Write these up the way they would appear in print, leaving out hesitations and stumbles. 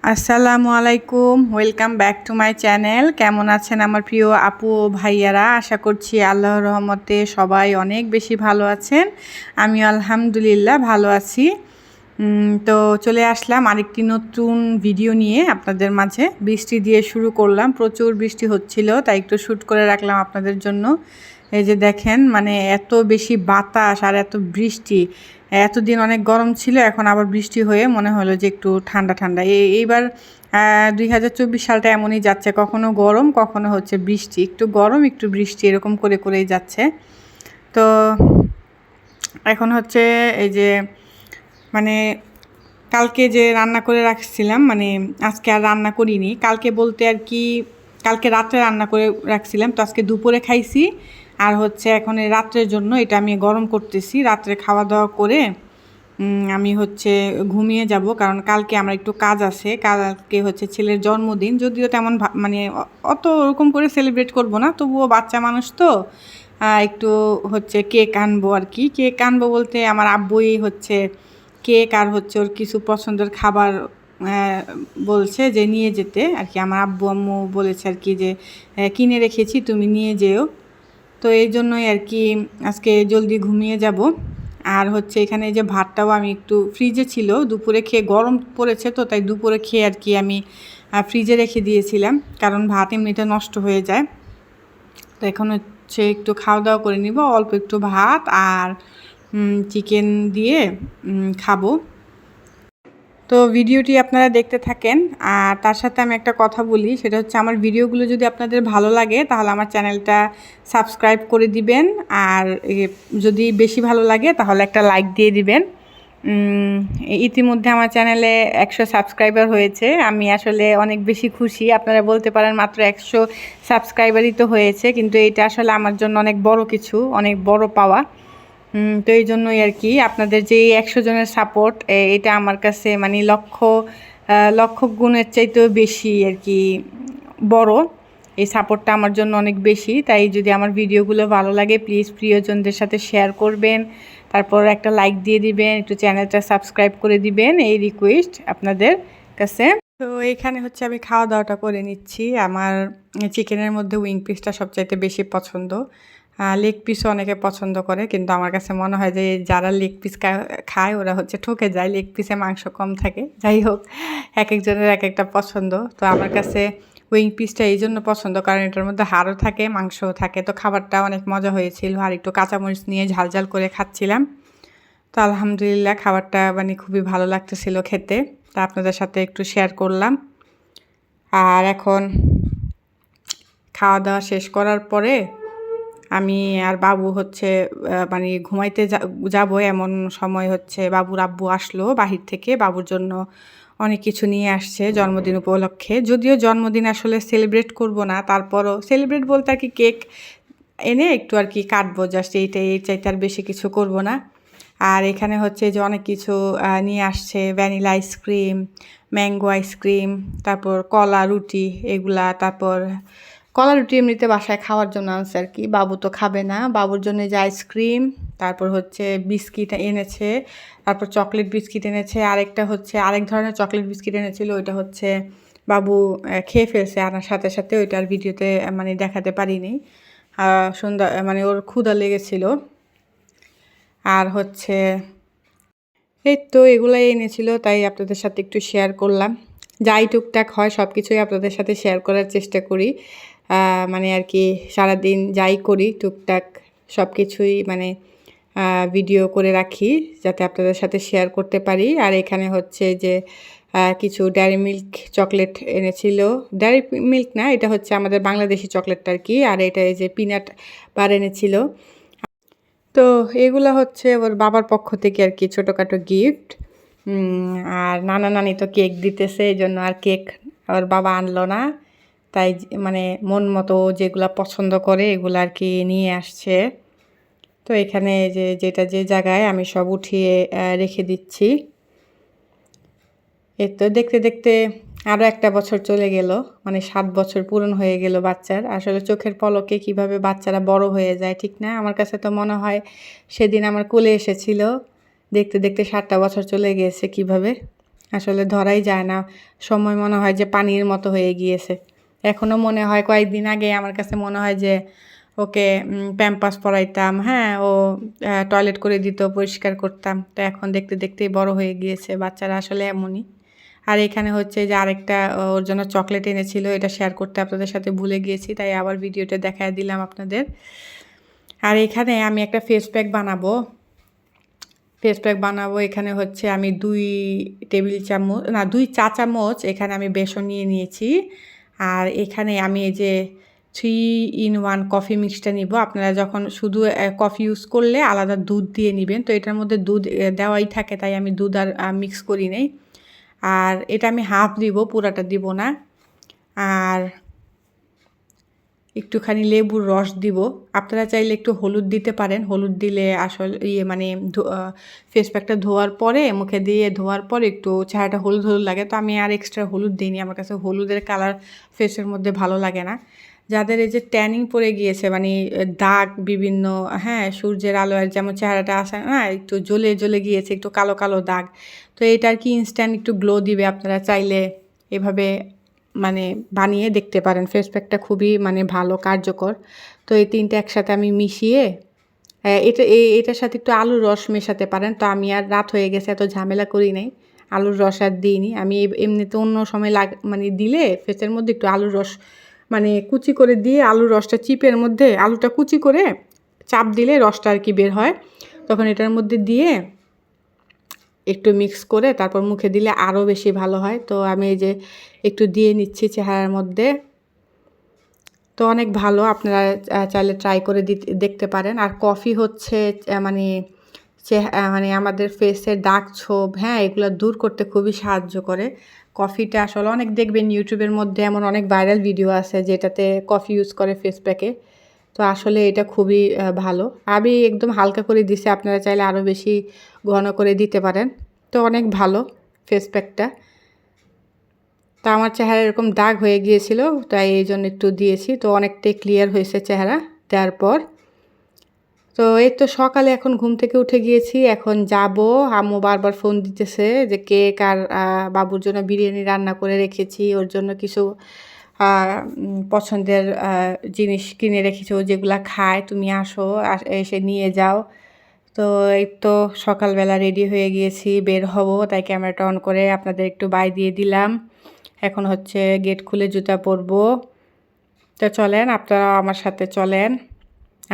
আসসালামু আলাইকুম, welcome back to my channel. কেমন আছেন আমার প্রিয় আপু ও ভাইয়ারা? আশা করছি আল্লাহর রহমতে সবাই অনেক বেশি ভালো আছেন। আমিও আলহামদুলিল্লাহ ভালো আছি। তো চলে আসলাম আরেকটি নতুন ভিডিও নিয়ে আপনাদের মাঝে। বৃষ্টি দিয়ে শুরু করলাম, প্রচুর বৃষ্টি হচ্ছিল, তাই একটু শ্যুট করে রাখলাম আপনাদের জন্য। এই যে দেখেন, মানে এত বেশি বাতাস আর এত বৃষ্টি। এতদিন অনেক গরম ছিল, এখন আবার বৃষ্টি হয়ে মনে হলো যে একটু ঠান্ডা ঠান্ডা। এইবার 2024 সালটা এমনই যাচ্ছে, কখনো গরম কখনো হচ্ছে বৃষ্টি, একটু গরম একটু বৃষ্টি, এরকম করে করেই যাচ্ছে। তো এখন হচ্ছে এই যে মানে কালকে যে রান্না করে রাখছিলাম, মানে আজকে আর রান্না করিনি, কালকে বলতে আর কি কালকে রাত্রে রান্না করে রাখছিলাম, তো আজকে দুপুরে খাইছি। আর হচ্ছে এখন এই রাত্রের জন্য এটা আমি গরম করতেছি। রাত্রে খাওয়া দাওয়া করে আমি হচ্ছে ঘুমিয়ে যাব, কারণ কালকে আমার একটু কাজ আছে। কালকে হচ্ছে ছেলের জন্মদিন, যদিও তেমন মানে অত ওরকম করে সেলিব্রেট করব না, তবুও বাচ্চা মানুষ তো একটু হচ্ছে কেক আনবো আর কি। কেক আনবো বলতে আমার আব্বুই হচ্ছে কেক আর হচ্ছে ওর কিছু পছন্দের খাবার বলছে যে নিয়ে যেতে আর কি। আমার আব্বু আম্মু বলেছে আর কি যে কিনে রেখেছি, তুমি নিয়ে যেও। তো এই জন্যই আর কি আজকে জলদি ঘুমিয়ে যাব। আর হচ্ছে এখানে যে ভাতটাও আমি একটু ফ্রিজে ছিল, দুপুরে খেয়ে গরম পড়েছে তো, তাই দুপুরে খেয়ে আর কি আমি ফ্রিজে রেখে দিয়েছিলাম, কারণ ভাত এমনিতে নষ্ট হয়ে যায়। তো এখন হচ্ছে একটু খাওয়া দাওয়া করে নিব, অল্প একটু ভাত আর চিকেন দিয়ে খাবো। তো ভিডিওটি আপনারা দেখতে থাকেন। আর তার সাথে আমি একটা কথা বলি, সেটা হচ্ছে আমার ভিডিওগুলো যদি আপনাদের ভালো লাগে তাহলে আমার চ্যানেলটা সাবস্ক্রাইব করে দিবেন। আর যদি বেশি ভালো লাগে তাহলে একটা লাইক দিয়ে দিবেন। ইতিমধ্যে আমার চ্যানেলে 100 সাবস্ক্রাইবার হয়েছে, আমি আসলে অনেক বেশি খুশি। আপনারা বলতে পারেন মাত্র 100 সাবস্ক্রাইবারই তো হয়েছে, কিন্তু এটা আসলে আমার জন্য অনেক বড় কিছু, অনেক বড় পাওয়া। তো এই জন্যই আর কি আপনাদের যে 100 জনের সাপোর্ট, এটা আমার কাছে মানে লক্ষ গুণের চাইতেও বেশি আর কি বড়। এই সাপোর্টটা আমার জন্য অনেক বেশি। তাই যদি আমার ভিডিওগুলো ভালো লাগে প্লিজ প্রিয়জনদের সাথে শেয়ার করবেন, তারপর একটা লাইক দিয়ে দিবেন, একটু চ্যানেলটা সাবস্ক্রাইব করে দিবেন, এই রিকোয়েস্ট আপনাদের কাছে। তো এইখানে হচ্ছে আমি খাওয়া দাওয়াটা করে নিচ্ছি। আমার চিকেনের মধ্যে উইং পিসটা সবচাইতে বেশি পছন্দ। লেগ পিসও অনেকে পছন্দ করে, কিন্তু আমার কাছে মনে হয় যে যারা লেগ পিস খায় ওরা হচ্ছে ঠকে যায়, লেগ পিসে মাংস কম থাকে। যাই হোক, এক একজনের এক একটা পছন্দ। তো আমার কাছে উইং পিসটা এই জন্য পছন্দ, কারণ এটার মধ্যে হাড়ও থাকে মাংসও থাকে। তো খাবারটা অনেক মজা হয়েছিল, আর একটু কাঁচামরিচ নিয়ে ঝাল করে খাচ্ছিলাম। তো আলহামদুলিল্লাহ খাবারটা মানে খুবই ভালো লাগতেছিল খেতে। তা আপনাদের সাথে একটু শেয়ার করলাম। আর এখন খাওয়া দাওয়া শেষ করার পরে আমি আর বাবু হচ্ছে মানে ঘুমাইতে যাব, এমন সময় হচ্ছে বাবুর আব্বু আসলো বাহির থেকে, বাবুর জন্য অনেক কিছু নিয়ে আসছে জন্মদিন উপলক্ষে। যদিও জন্মদিন আসলে সেলিব্রেট করব না, তারপরও সেলিব্রেট বলতে আর কি কেক এনে একটু আর কি কাটবো, জাস্ট এইটাই, এর চাইতে আর বেশি কিছু করব না। আর এখানে হচ্ছে যে অনেক কিছু নিয়ে আসছে, ভ্যানিলা আইসক্রিম, ম্যাঙ্গো আইসক্রিম, তারপর কলা রুটি এগুলা। তারপর কলা রুটি এমনিতে বাসায় খাওয়ার জন্য আনছে আর কি, বাবু তো খাবে না। বাবুর জন্য যে আইসক্রিম, তারপর হচ্ছে বিস্কিট এনেছে, তারপর চকলেট বিস্কিট এনেছে, আরেকটা হচ্ছে আরেক ধরনের চকলেট বিস্কিট এনেছিল, ওইটা হচ্ছে বাবু খেয়ে ফেলছে আনার সাথে সাথে। ওইটার ভিডিওতে মানে দেখাতে পারিনি, সন্ধ্যা মানে ওর ক্ষুধা লেগেছিল। আর হচ্ছে এই তো এগুলাই এনেছিল, তাই আপনাদের সাথে একটু শেয়ার করলাম। যাই টুকটাক হয় সব কিছুই আপনাদের সাথে শেয়ার করার চেষ্টা করি। মানে আর কি সারাদিন যাই করি টুকটাক সব কিছুই মানে ভিডিও করে রাখি, যাতে আপনাদের সাথে শেয়ার করতে পারি। আর এখানে হচ্ছে যে কিছু ডেয়ারি মিল্ক চকলেট এনেছিল। ডেয়ারি মিল্ক না, এটা হচ্ছে আমাদের বাংলাদেশি চকলেটটা আর কি। আর এটা এই যে পিনাট বার এনেছিল। তো এগুলো হচ্ছে ওর বাবার পক্ষ থেকে আর কি ছোটোখাটো গিফট। আর নানা নানি তো কেক দিতেছে, এই জন্য আর কেক ওর বাবা আনলো না। তাই মানে মন মতো যেগুলো পছন্দ করে এগুলো আর কি নিয়ে আসছে। তো এখানে যেটা যে জায়গায় আমি সব উঠিয়ে রেখে দিচ্ছি। এই তো দেখতে দেখতে আরও একটা বছর চলে গেল, মানে 7 বছর পূরণ হয়ে গেল বাচ্চার। আসলে চোখের পলকে কিভাবে বাচ্চারা বড় হয়ে যায়, ঠিক না? আমার কাছে তো মনে হয় সেদিন আমার কোলে এসেছিল, দেখতে দেখতে 7টা বছর চলে গিয়েছে কিভাবে। আসলে ধরাই যায় না, সময় মনে হয় যে পানির মতো হয়ে গিয়েছে। এখনও মনে হয় কয়েকদিন আগে আমার কাছে মনে হয় যে ওকে প্যাম্পাস পরাইতাম, হ্যাঁ, ও টয়লেট করে দিত, পরিষ্কার করতাম। তো এখন দেখতে দেখতেই বড় হয়ে গিয়েছে, বাচ্চারা আসলে এমনই। আর এখানে হচ্ছে যে আরেকটা ওর জন্য চকলেট এনেছিল, এটা শেয়ার করতে আপনাদের সাথে ভুলে গিয়েছি, তাই আবার ভিডিওটা দেখায় দিলাম আপনাদের। আর এখানে আমি একটা ফেস প্যাক বানাবো। এখানে হচ্ছে আমি 2 চা চামচ এখানে আমি বেসন নিয়ে নিয়েছি। আর এখানে আমি এই যে 3-in-1 কফি মিক্সটা নিব। আপনারা যখন শুধু কফি ইউজ করলে আলাদা দুধ দিয়ে নেবেন। তো এটার মধ্যে দুধ দেওয়াই থাকে, তাই আমি দুধ আর মিক্স করি নাই। আর এটা আমি হাফ দিব, পুরাটা দিব না। আর একটুখানি লেবুর রস দিব। আপনারা চাইলে একটু হলুদ দিতে পারেন, হলুদ দিলে আসলে মানে ফেস প্যাকটা ধোয়ার পরে, মুখে দিয়ে ধোয়ার পরে একটু চেহারাটা হলুদ হলুদ লাগে। তো আমি আর এক্সট্রা হলুদ দিইনি, আমার কাছে হলুদের কালার ফেসের মধ্যে ভালো লাগে না। যাদের এই যে ট্যানিং পড়ে গিয়েছে, মানে দাগ বিভিন্ন, হ্যাঁ, সূর্যের আলোয় যেমন চেহারাটা আসে না, একটু জ্বলে জ্বলে গিয়েছে, একটু কালো কালো দাগ, তো এটা আর কি ইনস্ট্যান্ট একটু গ্লো দিবে। আপনারা চাইলে এভাবে মানে বানিয়ে দেখতে পারেন। ফেস প্যাকটা খুবই মানে ভালো, কার্যকর। তো এই 3টা একসাথে আমি মিশিয়ে এটার সাথে একটু আলুর রস মেশাতে পারেন। তো আমি আর রাত হয়ে গেছে, এত ঝামেলা করি নাই, আলুর রস আর দিইনি। আমি এমনিতে অন্য সময় মানে দিলে ফেসের মধ্যে একটু আলুর রস মানে কুচি করে দিয়ে আলুর রসটা চিপের মধ্যে আলুটা কুচি করে চাপ দিলে রসটা আর কি বের হয়, তখন এটার মধ্যে দিয়ে একটু মিক্স করে তারপর মুখে দিলে আরও বেশি ভালো হয়। তো আমি এই যে একটু দিয়ে নিচ্ছি চেহারার মধ্যে। তো অনেক ভালো, আপনারা চাইলে ট্রাই করে দেখতে পারেন। আর কফি হচ্ছে মানে মানে আমাদের ফেসের দাগ ছোপ, হ্যাঁ, এগুলো দূর করতে খুবই সাহায্য করে। কফিটা আসলে অনেক দেখবেন ইউটিউবের মধ্যে এমন অনেক ভাইরাল ভিডিও আছে যেটাতে কফি ইউজ করে ফেস প্যাকে। তো আসলে এটা খুবই ভালো। আমি একদম হালকা করে দিছি, আপনারা চাইলে আরও বেশি ঘন করে দিতে পারেন। তো অনেক ভালো ফেস প্যাকটা। তা আমার চেহারা এরকম দাগ হয়ে গিয়েছিল, তাই এই জন্য একটু দিয়েছি। তো অনেকটাই ক্লিয়ার হয়েছে চেহারা দেওয়ার পর। তো এই তো সকালে এখন ঘুম থেকে উঠে গিয়েছি, এখন যাব। আম্মু বারবার ফোন দিতেছে যে কেক আর বাবুর জন্য বিরিয়ানি রান্না করে রেখেছি, ওর জন্য কিছু পছন্দের জিনিস কিনে রেখেছি, ও যেগুলা খায়, তুমি আসো, এসে নিয়ে যাও। তো এই তো সকালবেলা রেডি হয়ে গিয়েছি, বের হব, তাই ক্যামেরাটা অন করে আপনাদের একটু বাই দিয়ে দিলাম। এখন হচ্ছে গেট খুলে জুতা পরবো। তো চলেন, আপনারাও আমার সাথে চলেন,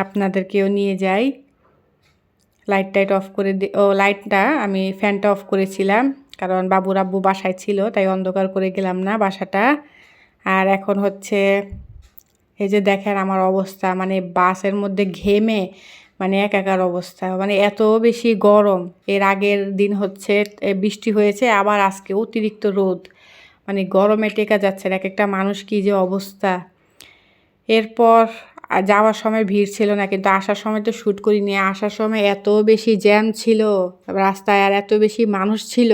আপনাদেরকেও নিয়ে যাই। লাইট অফ করে লাইটটা আমি ফ্যানটা অফ করেছিলাম, কারণ বাবুর আব্বু বাসায় ছিল, তাই অন্ধকার করে গেলাম না বাসাটা। আর এখন হচ্ছে এই যে দেখেন আমার অবস্থা, মানে বাসের মধ্যে ঘেমে মানে একাকার অবস্থা, মানে এত বেশি গরম। এর আগের দিন হচ্ছে বৃষ্টি হয়েছে, আবার আজকে অতিরিক্ত রোদ, মানে গরমে টেকা যাচ্ছে না, এক একটা মানুষ কী যে অবস্থা। এরপর যাওয়ার সময় ভিড় ছিল না, কিন্তু আসার সময় তো শ্যুট করিনি। আসার সময় এত বেশি জ্যাম ছিল রাস্তায়, আর এত বেশি মানুষ ছিল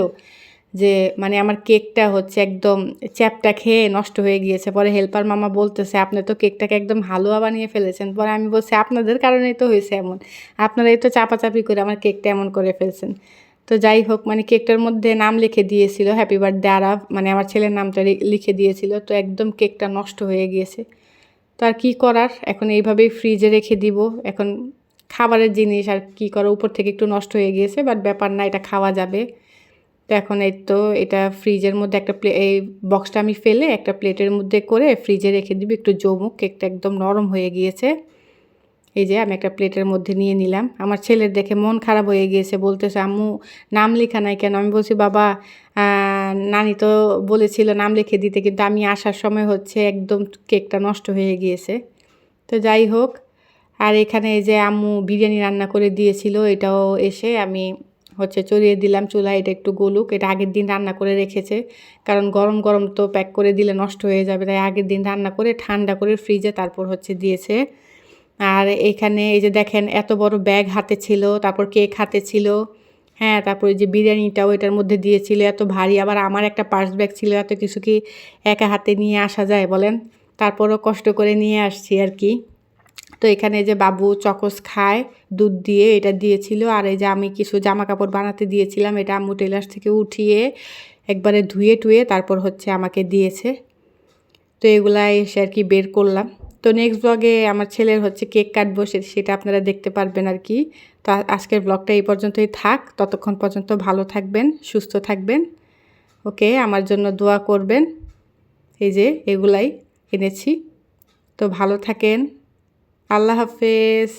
যে মানে আমার কেকটা হচ্ছে একদম চ্যাপটা খেয়ে নষ্ট হয়ে গিয়েছে। পরে হেল্পার মামা বলতেছে, আপনি তো কেকটাকে একদম হালুয়া বানিয়ে ফেলেছেন। পরে আমি বলছি, আপনাদের কারণেই তো হয়েছে এমন, আপনারাই তো চাপাচাপি করে আমার কেকটা এমন করে ফেলছেন। তো যাই হোক, মানে কেকটার মধ্যে নাম লিখে দিয়েছিল হ্যাপি বার্থডে আরাফ, মানে আমার ছেলের নামটা লিখে দিয়েছিল। তো একদম কেকটা নষ্ট হয়ে গিয়েছে। তো আর কী করার, এখন এইভাবেই ফ্রিজে রেখে দিব। এখন খাবারের জিনিস আর কী করা, উপর থেকে একটু নষ্ট হয়ে গিয়েছে, বাট ব্যাপার না, এটা খাওয়া যাবে। তো এখন এই তো এটা ফ্রিজের মধ্যে একটা এই বক্সটা আমি ফেলে একটা প্লেটের মধ্যে করে ফ্রিজে রেখে দিব, একটু জমুক। কেকটা একদম নরম হয়ে গিয়েছে। এই যে আমি একটা প্লেটের মধ্যে নিয়ে নিলাম। আমার ছেলের দেখে মন খারাপ হয়ে গিয়েছে, বলতেছে আম্মু নাম লেখা নাই কেন? আমি বলছি, বাবা নানি তো বলেছিল নাম লিখে দিতে, কিন্তু আমি আসার সময় হচ্ছে একদম কেকটা নষ্ট হয়ে গিয়েছে। তো যাই হোক, আর এখানে এই যে আম্মু বিরিয়ানি রান্না করে দিয়েছিল, এটাও এসে আমি হচ্ছে চড়িয়ে দিলাম চুলায়। এটা একটু গলুক, এটা আগের দিন রান্না করে রেখেছে, কারণ গরম গরম তো প্যাক করে দিলে নষ্ট হয়ে যাবে, তাই আগের দিন রান্না করে ঠান্ডা করে ফ্রিজে তারপর হচ্ছে দিয়েছে। আর এখানে এই যে দেখেন এত বড় ব্যাগ হাতে ছিল, তারপর কেক হাতে ছিল, হ্যাঁ, তারপরে যে বিরিয়ানিটাও এটার মধ্যে দিয়েছিল, এত ভারী। আবার আমার একটা পার্স ব্যাগ ছিল, এত কিছু কি একা হাতে নিয়ে আসা যায় বলেন? তারপরও কষ্ট করে নিয়ে আসছি আর কি। তো এখানে যে বাবু চকোস খায় দুধ দিয়ে, এটা দিয়েছিল। আর এই যে আমি কিছু জামা কাপড় বানাতে দিয়েছিলাম, এটা আম্মু টেলার্স থেকে উঠিয়ে একবারে ধুয়ে টুয়ে তারপর হচ্ছে আমাকে দিয়েছে। তো এগুলা এসে আর কি বের করলাম। তো নেক্সট ব্লগে আমার ছেলের হচ্ছে কেক কাটবো, সেটা আপনারা দেখতে পারবেন আর কি। তো আজকের ব্লগটা এই পর্যন্তই থাক, ততক্ষণ পর্যন্ত ভালো থাকবেন, সুস্থ থাকবেন। ওকে, আমার জন্য দোয়া করবেন। এই যে এগুলাই এনেছি। তো ভালো থাকেন। আল্লাহ হাফেজ।